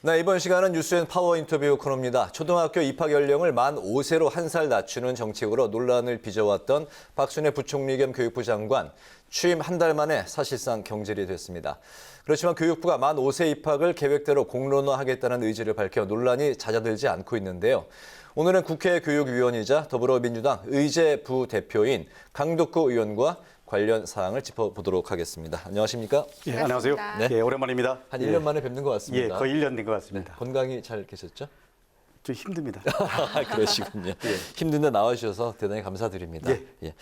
네, 이번 시간은 뉴스앤 파워 인터뷰 코너입니다. 초등학교 입학 연령을 만 5세로 한 살 낮추는 정책으로 논란을 빚어왔던 박순애 부총리 겸 교육부 장관, 취임 한 달 만에 사실상 경질이 됐습니다. 그렇지만 교육부가 만 5세 입학을 계획대로 공론화하겠다는 의지를 밝혀 논란이 잦아들지 않고 있는데요. 오늘은 국회 교육위원이자 더불어민주당 의제 부대표인 강덕구 의원과 관련 사항을 짚어보도록 하겠습니다. 안녕하십니까? 예, 안녕하세요. 네. 예, 오랜만입니다. 한 1년 만에 뵙는 것 같습니다. 예, 거의 1년 된 것 같습니다. 건강이 잘 계셨죠? 좀 힘듭니다. 그러시군요. 힘든데 나와주셔서 대단히 감사드립니다. 예.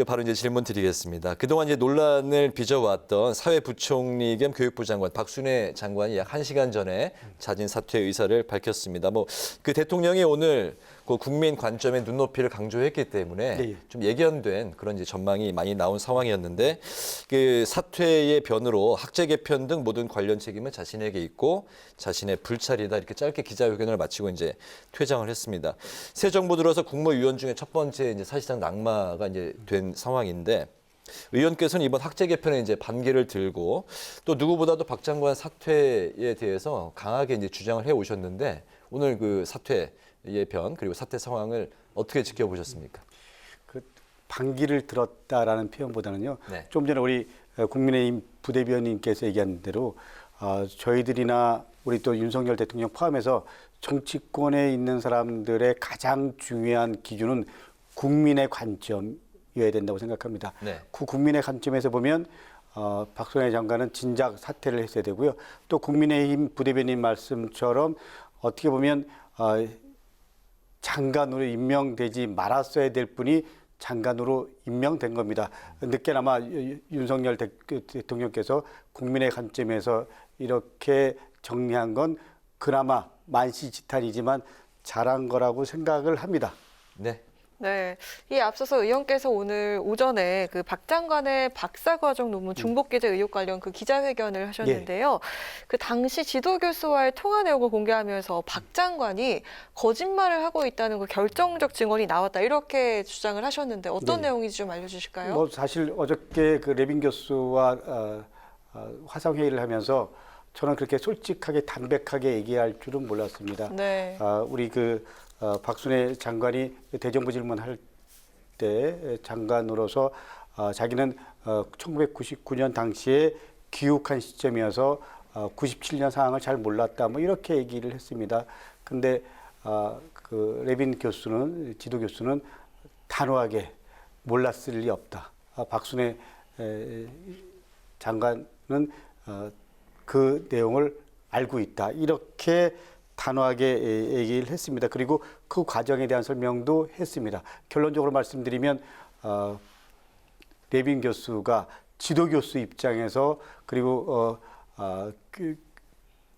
바로 이제 질문 드리겠습니다. 그동안 이제 논란을 빚어왔던 사회부총리 겸 교육부 장관 박순애 장관이 약 1시간 전에 자진 사퇴 의사를 밝혔습니다. 그 대통령이 오늘 그 국민 관점의 눈높이를 강조했기 때문에 좀 예견된 그런 이제 전망이 많이 나온 상황이었는데 그 사퇴의 변으로 학제 개편 등 모든 관련 책임은 자신에게 있고 자신의 불찰이다 이렇게 짧게 기자회견을 마치고 이제 퇴장을 했습니다. 새 정부 들어서 국무위원 중에 첫 번째 이제 사실상 낙마가 이제 된 상황인데 의원께서는 이번 학제 개편에 이제 반기를 들고 또 누구보다도 박 장관 사퇴에 대해서 강하게 이제 주장을 해 오셨는데 오늘 그 사퇴의 변 그리고 사퇴 상황을 어떻게 지켜보셨습니까? 그 반기를 들었다라는 표현보다는요. 네. 좀 전에 우리 국민의힘 부대변인께서 얘기한 대로 저희들이나 우리 또 윤석열 대통령 포함해서 정치권에 있는 사람들의 가장 중요한 기준은 국민의 관점이어야 된다고 생각합니다. 네. 그 국민의 관점에서 보면 박순애 장관은 진작 사퇴를 했어야 되고요. 또 국민의힘 부대변인 말씀처럼 어떻게 보면 장관으로 임명되지 말았어야 될 분이 장관으로 임명된 겁니다. 늦게나마 윤석열 대통령께서 국민의 관점에서 이렇게 정리한 건 그나마 만시지탄이지만 잘한 거라고 생각을 합니다. 네. 네, 이에 앞서서 의원께서 오늘 오전에 그 박 장관의 박사과정 논문 중복기재 의혹 관련 그 기자회견을 하셨는데요. 그 당시 지도교수와의 통화 내용을 공개하면서 박 장관이 거짓말을 하고 있다는 그 결정적 증언이 나왔다 이렇게 주장을 하셨는데 어떤 내용인지 좀 알려주실까요? 사실 어저께 그 레빈 교수와 화상 회의를 하면서 저는 그렇게 솔직하게 담백하게 얘기할 줄은 몰랐습니다. 네. 우리 박순애 장관이 대정부 질문할 때 장관으로서 자기는 1999년 당시에 귀국한 시점이어서 97년 상황을 잘 몰랐다 뭐 이렇게 얘기를 했습니다. 근데 그 레빈 교수는 지도 교수는 단호하게 몰랐을 리 없다. 박순애 장관은 그 내용을 알고 있다. 이렇게 단호하게 얘기를 했습니다. 그리고 그 과정에 대한 설명도 했습니다. 결론적으로 말씀드리면 레빈 교수가 지도교수 입장에서 그리고 그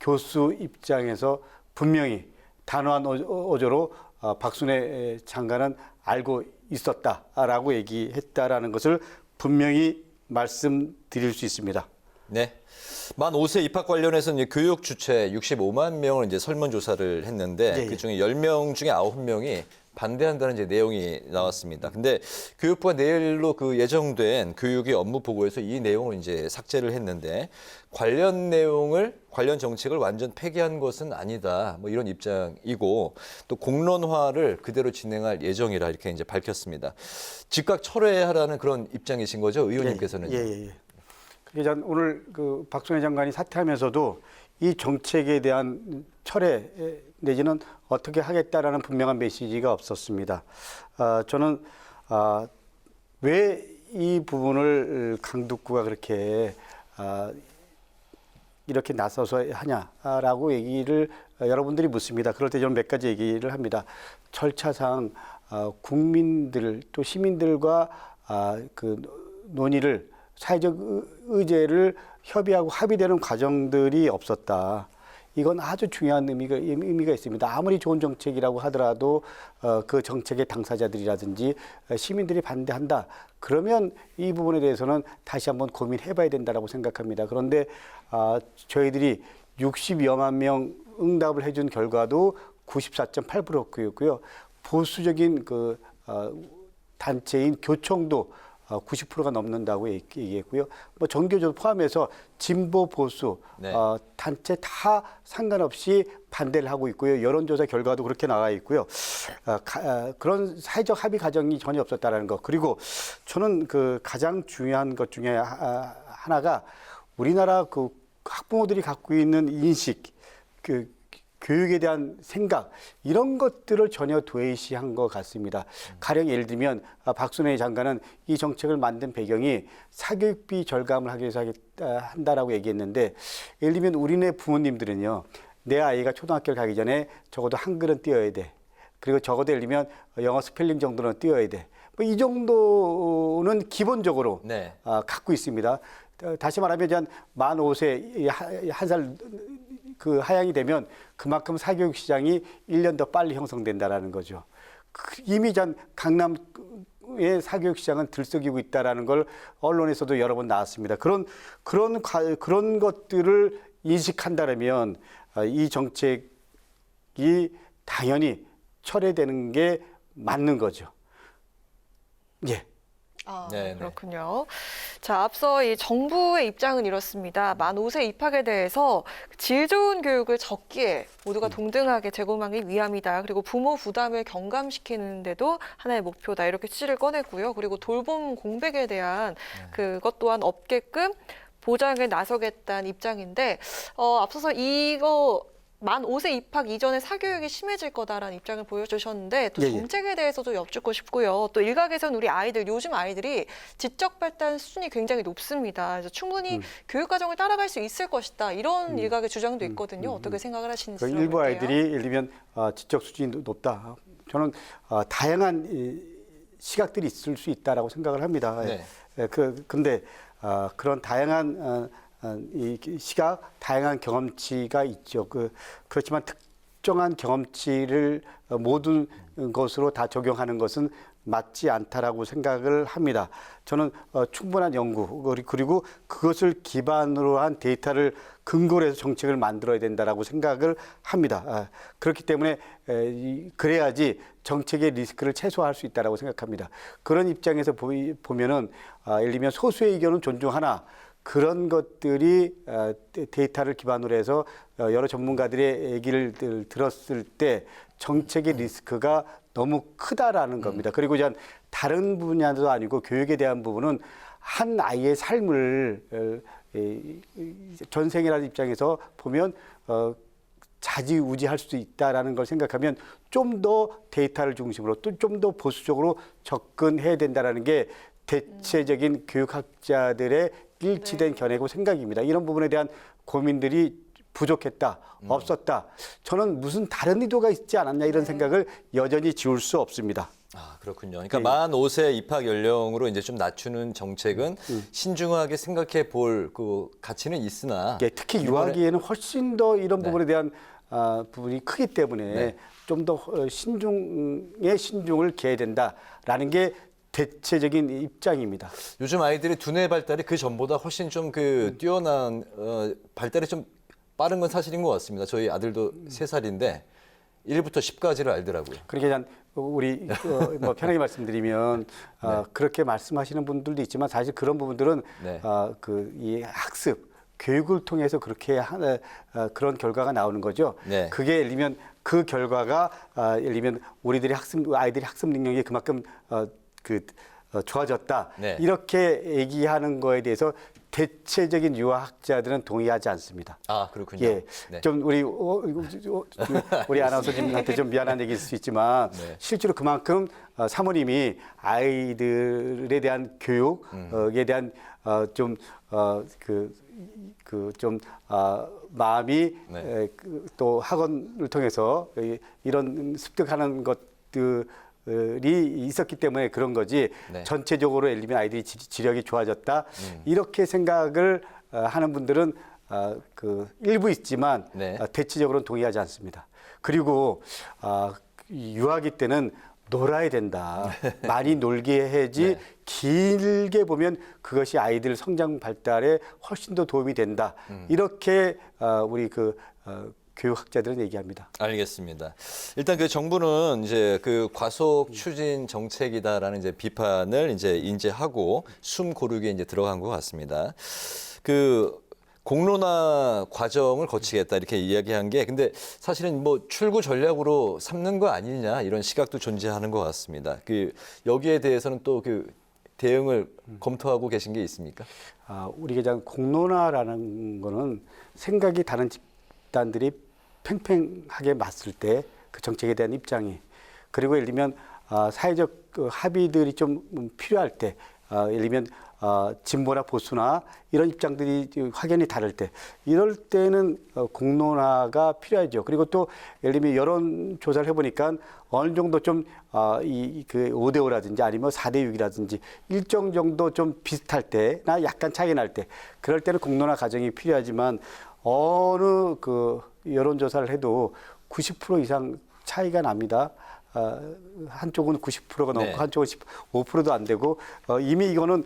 교수 입장에서 분명히 단호한 어조로 박순애 장관은 알고 있었다라고 얘기했다라는 것을 분명히 말씀드릴 수 있습니다. 네. 만 5세 입학 관련해서 이제 교육 주체 65만 명을 이제 설문조사를 했는데 그중에 10명 중에 9명이 반대한다는 이제 내용이 나왔습니다. 근데 교육부가 내일로 그 예정된 교육의 업무 보고에서 이 내용을 이제 삭제를 했는데 관련 정책을 완전 폐기한 것은 아니다. 뭐 이런 입장이고 또 공론화를 그대로 진행할 예정이라 이렇게 이제 밝혔습니다. 즉각 철회하라는 그런 입장이신 거죠, 의원님께서는? 예. 오늘 그 박순애 장관이 사퇴하면서도 이 정책에 대한 철회 내지는 어떻게 하겠다라는 분명한 메시지가 없었습니다. 저는 왜 이 부분을 강덕구가 그렇게 이렇게 나서서 하냐라고 얘기를 여러분들이 묻습니다. 그럴 때 저는 몇 가지 얘기를 합니다. 절차상 국민들 또 시민들과 그 논의를 사회적 의제를 협의하고 합의되는 과정들이 없었다. 이건 아주 중요한 의미가 있습니다. 아무리 좋은 정책이라고 하더라도 그 정책의 당사자들이라든지 시민들이 반대한다. 그러면 이 부분에 대해서는 다시 한번 고민해봐야 된다고 생각합니다. 그런데 저희들이 60여만 명 응답을 해준 결과도 94.8%였고요. 보수적인 그 단체인 교총도 90%가 넘는다고 얘기했고요. 뭐 전교조도 포함해서 진보 보수 네. 단체 다 상관없이 반대를 하고 있고요. 여론조사 결과도 그렇게 나와 있고요. 그런 사회적 합의 과정이 전혀 없었다라는 것. 그리고 저는 그 가장 중요한 것 중에 하나가 우리나라 그 학부모들이 갖고 있는 인식, 그 교육에 대한 생각 이런 것들을 전혀 도외시한 것 같습니다. 가령 예를 들면 박순애 장관은 이 정책을 만든 배경이 사교육비 절감을 하기 위해서 한다라고 얘기했는데 예를 들면 우리네 부모님들은요. 내 아이가 초등학교를 가기 전에 적어도 한글은 띄어야 돼. 그리고 적어도 예를 들면 영어 스펠링 정도는 띄어야 돼. 뭐 이 정도는 기본적으로 네. 갖고 있습니다. 다시 말하면 이제 만 5세 한 살 그 하향이 되면 그만큼 사교육 시장이 1년 더 빨리 형성된다라는 거죠. 이미 전 강남의 사교육 시장은 들썩이고 있다라는 걸 언론에서도 여러 번 나왔습니다. 그런 것들을 인식한다면 이 정책이 당연히 철회되는 게 맞는 거죠. 예. 네, 그렇군요. 자, 앞서 이 정부의 입장은 이렇습니다. 만 5세 입학에 대해서 질 좋은 교육을 적기에 모두가 동등하게 제공하기 위함이다. 그리고 부모 부담을 경감시키는 데도 하나의 목표다. 이렇게 취지를 꺼냈고요. 그리고 돌봄 공백에 대한 그것 또한 없게끔 보장에 나서겠다는 입장인데 앞서서 이거 만 5세 입학 이전에 사교육이 심해질 거다라는 입장을 보여주셨는데 또 정책에 대해서도 여쭙고 싶고요. 또 일각에서는 우리 아이들, 요즘 아이들이 지적 발달 수준이 굉장히 높습니다. 그래서 충분히 교육 과정을 따라갈 수 있을 것이다. 이런 일각의 주장도 있거든요. 어떻게 생각을 하시는지 그 일부 아이들이 예를 들면 지적 수준이 높다. 저는 다양한 시각들이 있을 수 있다라고 생각을 합니다. 네. 근데 그런 다양한 이 시각, 다양한 경험치가 있죠. 그렇지만 특정한 경험치를 모든 것으로 다 적용하는 것은 맞지 않다라고 생각을 합니다. 저는 충분한 연구 그리고 그것을 기반으로 한 데이터를 근거로 해서 정책을 만들어야 된다라고 생각을 합니다. 그렇기 때문에 그래야지 정책의 리스크를 최소화할 수 있다라고 생각합니다. 그런 입장에서 보면은 예를 들면 소수의 의견은 존중하나 그런 것들이 데이터를 기반으로 해서 여러 전문가들의 얘기를 들었을 때 정책의 리스크가 너무 크다라는 겁니다. 그리고 이제 다른 분야도 아니고 교육에 대한 부분은 한 아이의 삶을 전생이라는 입장에서 보면 자지우지할 수 있다라는 걸 생각하면 좀 더 데이터를 중심으로 또 좀 더 보수적으로 접근해야 된다라는 게 대체적인 교육학자들의 일치된 견해고 생각입니다. 이런 부분에 대한 고민들이 부족했다, 없었다. 저는 무슨 다른 의도가 있지 않았냐 이런 생각을 여전히 지울 수 없습니다. 그렇군요. 그러니까 만 5세 입학 연령으로 이제 좀 낮추는 정책은 신중하게 생각해 볼 그 가치는 있으나 특히 유아기에는 훨씬 더 이런 부분에 대한 부분이 크기 때문에 좀 더 신중을 기해야 된다라는 게 대체적인 입장입니다. 요즘 아이들의 두뇌 발달이 그 전보다 훨씬 좀 뛰어난 발달이 좀 빠른 건 사실인 것 같습니다. 저희 아들도 3살인데 1부터 10까지를 알더라고요. 그러니까 우리 뭐 편하게 말씀드리면 그렇게 말씀하시는 분들도 있지만 사실 그런 부분들은 이 학습 교육을 통해서 그렇게 그런 결과가 나오는 거죠. 그게 예를 들면 그 결과가 예를 들면 아이들이 학습 능력이 그만큼 좋아졌다. 이렇게 얘기하는 거에 대해서 대체적인 유아학자들은 동의하지 않습니다. 그렇군요. 예, 좀 우리 아나운서님한테 좀 미안한 얘기일 수 있지만 실제로 그만큼 사모님이 아이들에 대한 교육에 대한 마음이 또 학원을 통해서 이런 습득하는 것들이 있었기 때문에 그런 거지 전체적으로 예를 들면 아이들이 지력이 좋아졌다 이렇게 생각을 하는 분들은 일부 있지만 대체적으로는 동의하지 않습니다. 그리고 유아기 때는 놀아야 된다. 많이 놀게 해야지 길게 보면 그것이 아이들 성장 발달에 훨씬 더 도움이 된다. 이렇게 우리 교육학자들은 얘기합니다. 알겠습니다. 일단 그 정부는 이제 그 과속 추진 정책이다라는 이제 비판을 이제 인지하고 숨 고르기에 이제 들어간 것 같습니다. 그 공론화 과정을 거치겠다 이렇게 이야기한 게 근데 사실은 뭐 출구 전략으로 삼는 거 아니냐 이런 시각도 존재하는 것 같습니다. 그 여기에 대해서는 또 그 대응을 검토하고 계신 게 있습니까? 우리가 장 공론화라는 거는 생각이 다른 집단들이 팽팽하게 맞설 때 그 정책에 대한 입장이 그리고 예를 들면 사회적 그 합의들이 좀 필요할 때 예를 들면 진보나 보수나 이런 입장들이 확연히 다를 때 이럴 때는 공론화가 필요하죠. 그리고 또 예를 들면 여론 조사를 해보니까 어느 정도 좀 그 5대5라든지 아니면 4대6이라든지 일정 정도 좀 비슷할 때나 약간 차이 날 때 그럴 때는 공론화 과정이 필요하지만 어느 그 여론조사를 해도 90% 이상 차이가 납니다. 한쪽은 90%가 넘고 네. 한쪽은 15%도 안 되고 이미 이거는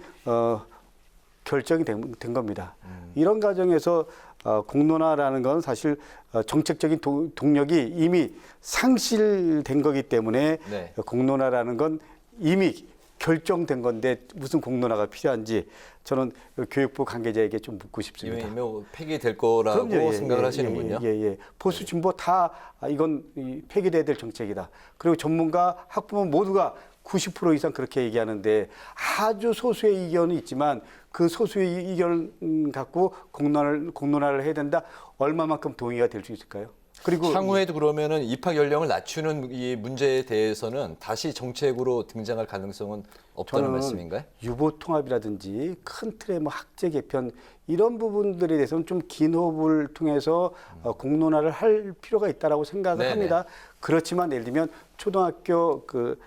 결정이 된 겁니다. 이런 과정에서 공론화라는 건 사실 정책적인 동력이 이미 상실된 거기 때문에 네. 공론화라는 건 이미 결정된 건데 무슨 공론화가 필요한지 저는 교육부 관계자에게 좀 묻고 싶습니다. 이미 폐기될 거라고 그럼요. 생각을 하시는군요. 보수 진보 다 이건 폐기돼야 될 정책이다. 그리고 전문가 학부모 모두가 90% 이상 그렇게 얘기하는데 아주 소수의 의견은 있지만 그 소수의 의견 갖고 공론화를 해야 된다. 얼마만큼 동의가 될 수 있을까요? 그리고 향후에도 그러면은 입학 연령을 낮추는 이 문제에 대해서는 다시 정책으로 등장할 가능성은 없다는 말씀인가요? 유보 통합이라든지 큰 틀의 뭐 학제 개편 이런 부분들에 대해서는 좀 긴 호흡을 통해서 공론화를 할 필요가 있다라고 생각을 네네. 합니다. 그렇지만 예를 들면 초등학교 그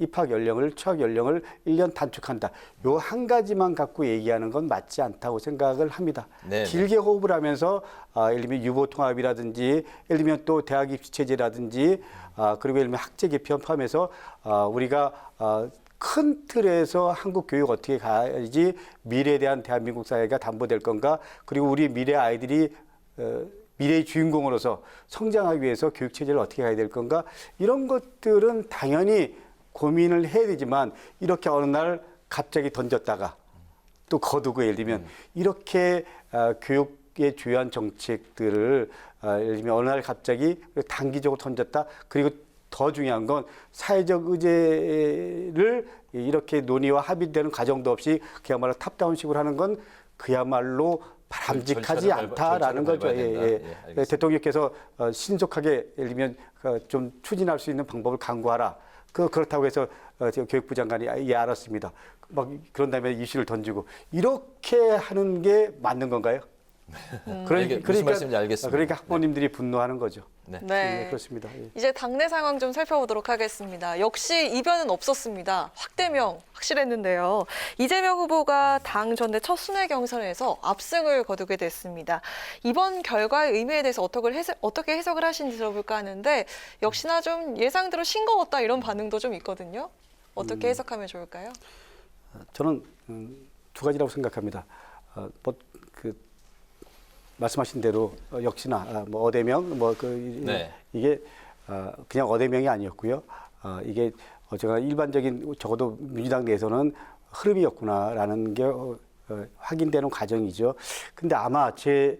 입학 연령을 취학 연령을 1년 단축한다. 요 한 가지만 갖고 얘기하는 건 맞지 않다고 생각을 합니다. 네네. 길게 호흡을 하면서 예를 들면 유보 통합이라든지 예를 들면 또 대학 입시 체제라든지 그리고 예를 들면 학제 개편 포함해서 우리가 큰 틀에서 한국 교육 어떻게 가야지 미래에 대한 대한민국 사회가 담보될 건가 그리고 우리 미래 아이들이 미래의 주인공으로서 성장하기 위해서 교육 체제를 어떻게 가야 될 건가 이런 것들은 당연히 고민을 해야 되지만 이렇게 어느 날 갑자기 던졌다가 또 거두고 예를 들면 이렇게 교육의 주요한 정책들을 예를 들면 어느 날 갑자기 단기적으로 던졌다 그리고 더 중요한 건 사회적 의제를 이렇게 논의와 합의되는 과정도 없이 그야말로 탑다운식으로 하는 건 그야말로 바람직하지 않다라는 거죠. 대통령께서 신속하게 예를 들면 좀 추진할 수 있는 방법을 강구하라. 그렇다고 해서 교육부 장관이 예 알았습니다. 막 그런 다음에 이슈를 던지고 이렇게 하는 게 맞는 건가요? 무슨 말씀인지 알겠습니다. 그러니까 학부모님들이 분노하는 거죠. 네. 네. 그렇습니다. 이제 당내 상황 좀 살펴보도록 하겠습니다. 역시 이변은 없었습니다. 확대명 확실했는데요. 이재명 후보가 당 전대 첫 순회 경선에서 압승을 거두게 됐습니다. 이번 결과의 의미에 대해서 어떻게 해석을 하시는지 들어볼까 하는데 역시나 좀 예상대로 싱거웠다 이런 반응도 좀 있거든요. 어떻게 해석하면 좋을까요? 저는 두 가지라고 생각합니다. 말씀하신 대로 역시나 뭐 어대명 네. 이게 그냥 어대명이 아니었고요. 이게 제가 일반적인 적어도 민주당 내에서는 흐름이었구나라는 게 확인되는 과정이죠. 근데 아마 제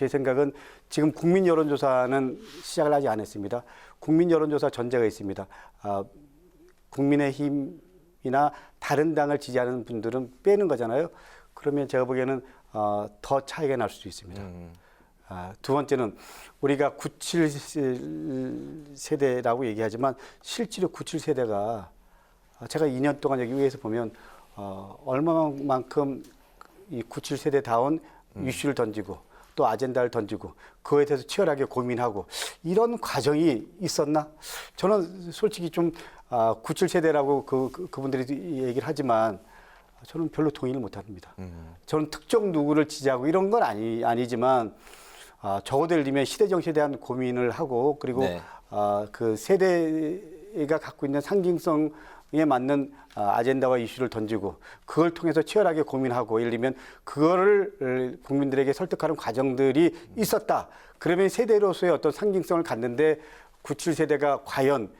생각은 지금 국민 여론조사는 시작을 하지 않았습니다. 국민 여론조사 전제가 있습니다. 국민의힘이나 다른 당을 지지하는 분들은 빼는 거잖아요. 그러면 제가 보기에는 더 차이가 날 수도 있습니다. 두 번째는 우리가 97세대라고 얘기하지만 실제로 97세대가 제가 2년 동안 여기 위에서 보면 얼마만큼 이 97세대다운 이슈를 던지고 또 아젠다를 던지고 그거에 대해서 치열하게 고민하고 이런 과정이 있었나? 저는 솔직히 좀 97세대라고 그분들이 얘기를 하지만 저는 별로 동의를 못합니다. 저는 특정 누구를 지지하고 이런 건 아니지만 적어도 예를 들면 시대정신에 대한 고민을 하고 그리고 네. 그 세대가 갖고 있는 상징성 맞는 아젠다와 이슈를 던지고 그걸 통해서 치열하게 고민하고 예를 들면 그거를 국민들에게 설득하는 과정들이 있었다. 그러면 세대로서의 어떤 상징성을 갖는데 97세대가 과연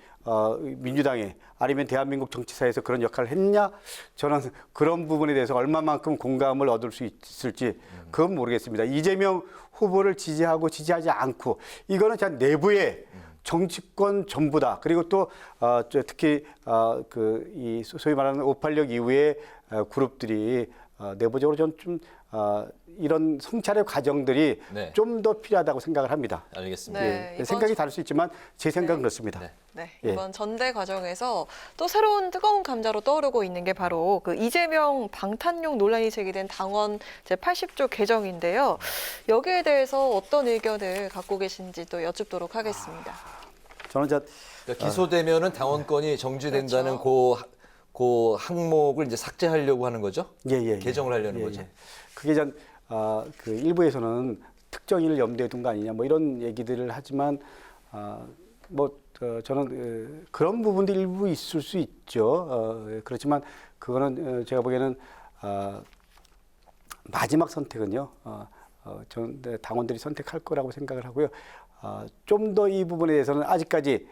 민주당에 아니면 대한민국 정치사에서 그런 역할을 했냐? 저는 그런 부분에 대해서 얼마만큼 공감을 얻을 수 있을지 그건 모르겠습니다. 이재명 후보를 지지하고 지지하지 않고 이거는 자 내부의 정치권 전부다. 그리고 또 특히 이 소위 말하는 586 이후의 그룹들이 내부적으로 좀 이런 성찰의 과정들이 네. 좀 더 필요하다고 생각을 합니다. 알겠습니다. 네, 이번 생각이 다를 수 있지만 제 생각은 그렇습니다. 네. 네, 예. 이번 전대 과정에서 또 새로운 뜨거운 감자로 떠오르고 있는 게 바로 그 이재명 방탄용 논란이 제기된 당원 제80조 개정인데요. 여기에 대해서 어떤 의견을 갖고 계신지 또 여쭙도록 하겠습니다. 저는 그러니까 기소되면은 당원권이 정지된다는 그 항목을 이제 삭제하려고 하는 거죠? 개정을 하려는 거죠. 그게 그 일부에서는 특정인을 염두에 둔 거 아니냐 뭐 이런 얘기들을 하지만 저는 그런 부분도 일부 있을 수 있죠. 그렇지만 그거는 제가 보기에는 마지막 선택은요. 저는 당원들이 선택할 거라고 생각을 하고요. 좀 더 이 부분에 대해서는 아직까지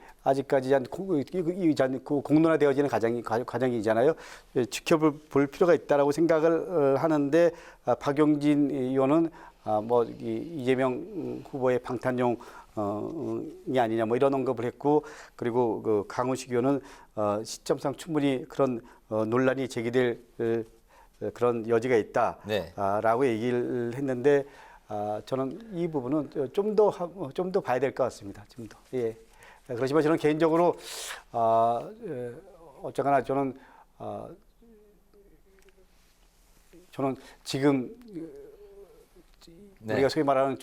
공론화되어지는 과정이잖아요. 지켜볼 필요가 있다라고 생각을 하는데 박용진 의원은 이재명 후보의 방탄용 이 아니냐 뭐 이런 언급을 했고 그리고 그 강훈식 의원은 시점상 충분히 그런 논란이 제기될 그런 여지가 있다라고 얘기를 했는데 저는 이 부분은 좀 더 봐야 될 것 같습니다. 좀 더. 예. 그렇지만 저는 개인적으로 어쨌거나 저는 지금 우리가 소위 말하는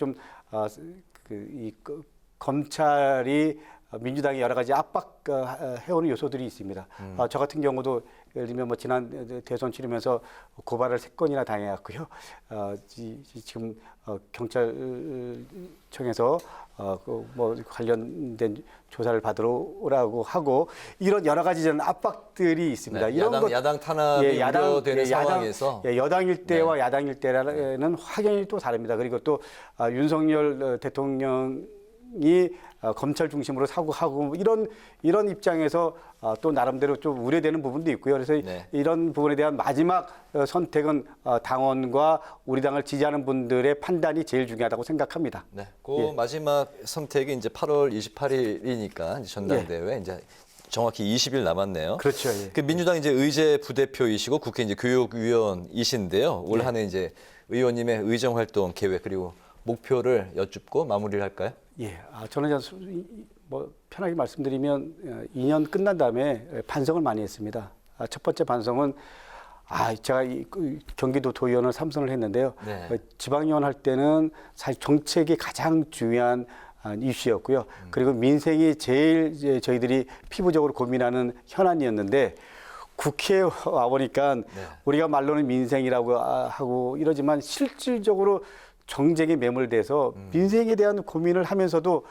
검찰이 민주당이 여러 가지 압박해오는 요소들이 있습니다. 저 같은 경우도 예를 들면 지난 대선 치르면서 고발을 3건이나 당해왔고요. 지금 경찰청에서 관련된 조사를 받으러 오라고 하고 이런 여러 가지 압박들이 있습니다. 네, 이런 야당 탄압이 우려되는 상황에서 여당일 때와 야당일 때는 확연히 또 다릅니다. 그리고 또 윤석열 대통령이 검찰 중심으로 사고하고 이런 입장에서 또 나름대로 좀 우려되는 부분도 있고요. 그래서 이런 부분에 대한 마지막 선택은 당원과 우리 당을 지지하는 분들의 판단이 제일 중요하다고 생각합니다. 네, 그 마지막 선택이 이제 8월 28일이니까 전당대회 이제 정확히 20일 남았네요. 그렇죠. 그 민주당 이제 의제 부대표이시고 국회 이제 교육위원이신데요. 올 한해 이제 의원님의 의정 활동 계획 그리고 목표를 여쭙고 마무리를 할까요? 예, 저는 편하게 말씀드리면 2년 끝난 다음에 반성을 많이 했습니다. 첫 번째 반성은 제가 경기도 도의원을 3선을 했는데요. 지방의원 할 때는 사실 정책이 가장 중요한 이슈였고요. 그리고 민생이 제일 저희들이 피부적으로 고민하는 현안이었는데 국회에 와보니까 우리가 말로는 민생이라고 하고 이러지만 실질적으로 정쟁에 매몰돼서 민생에 대한 고민을 하면서도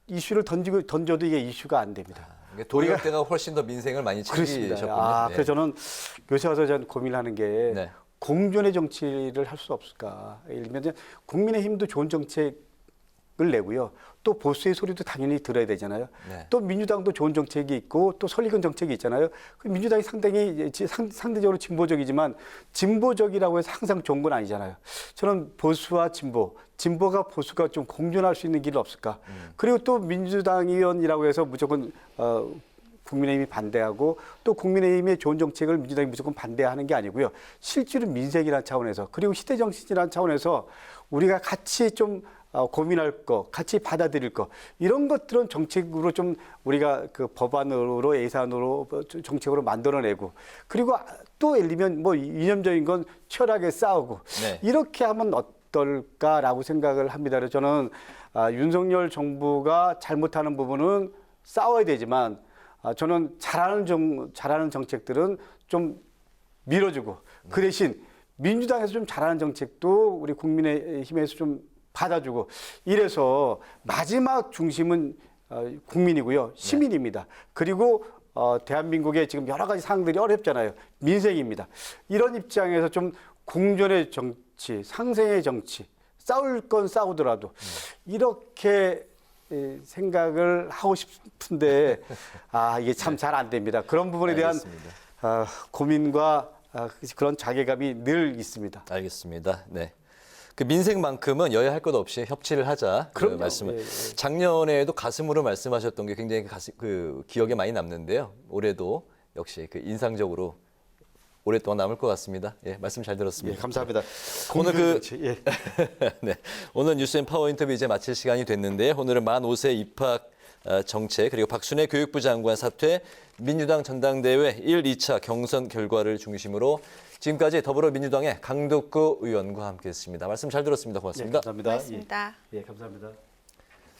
이슈를 던져도 이게 이슈가 안 됩니다. 도의원 때가 훨씬 더 민생을 많이 챙기셨군요. 그래서 저는 요새 와서 전 고민하는 게 공존의 정치를 할 수 없을까. 예를 들면 국민의힘도 좋은 정책을 내고요. 또 보수의 소리도 당연히 들어야 되잖아요. 또 민주당도 좋은 정책이 있고 또 설익은 정책이 있잖아요. 민주당이 상대적으로 진보적이지만 진보적이라고 해서 항상 좋은 건 아니잖아요. 저는 보수와 진보가 보수가 좀 공존할 수 있는 길은 없을까. 그리고 또 민주당 의원이라고 해서 무조건 국민의힘이 반대하고 또 국민의힘의 좋은 정책을 민주당이 무조건 반대하는 게 아니고요. 실제로 민생이라는 차원에서 그리고 시대정신이라는 차원에서 우리가 같이 좀 고민할 거, 같이 받아들일 거 이런 것들은 정책으로 좀 우리가 그 법안으로 예산으로 정책으로 만들어내고 그리고 또 예를 들면 이념적인 건 치열하게 싸우고 이렇게 하면 어떨까라고 생각을 합니다. 그래서 저는 윤석열 정부가 잘못하는 부분은 싸워야 되지만 저는 잘하는 정책들은 좀 밀어주고 그 대신 민주당에서 좀 잘하는 정책도 우리 국민의힘에서 좀 받아주고 이래서 마지막 중심은 국민이고요. 시민입니다. 그리고 대한민국의 지금 여러 가지 상황들이 어렵잖아요. 민생입니다. 이런 입장에서 좀 공존의 정치, 상생의 정치, 싸울 건 싸우더라도 이렇게 생각을 하고 싶은데 이게 참 잘 안 됩니다. 그런 부분에 대한 알겠습니다. 고민과 그런 자괴감이 늘 있습니다. 알겠습니다. 네. 그 민생만큼은 여야 할 것 없이 협치를 하자. 그 그럼요. 말씀을. 예, 예. 작년에도 가슴으로 말씀하셨던 게 굉장히 그 기억에 많이 남는데요. 올해도 역시 그 인상적으로 오랫동안 남을 것 같습니다. 예, 말씀 잘 예, 들었습니다. 감사합니다. 오늘 그 정치, 예. 네, 오늘 뉴스앤 파워 인터뷰 이제 마칠 시간이 됐는데 오늘은 만 5세 입학 정책 그리고 박순애 교육부 장관 사퇴 민주당 전당대회 1, 2차 경선 결과를 중심으로 지금까지 더불어민주당의 강덕구 의원과 함께했습니다. 말씀 잘 들었습니다. 예, 고맙습니다. 감사합니다. 고맙습니다. 예, 감사합니다.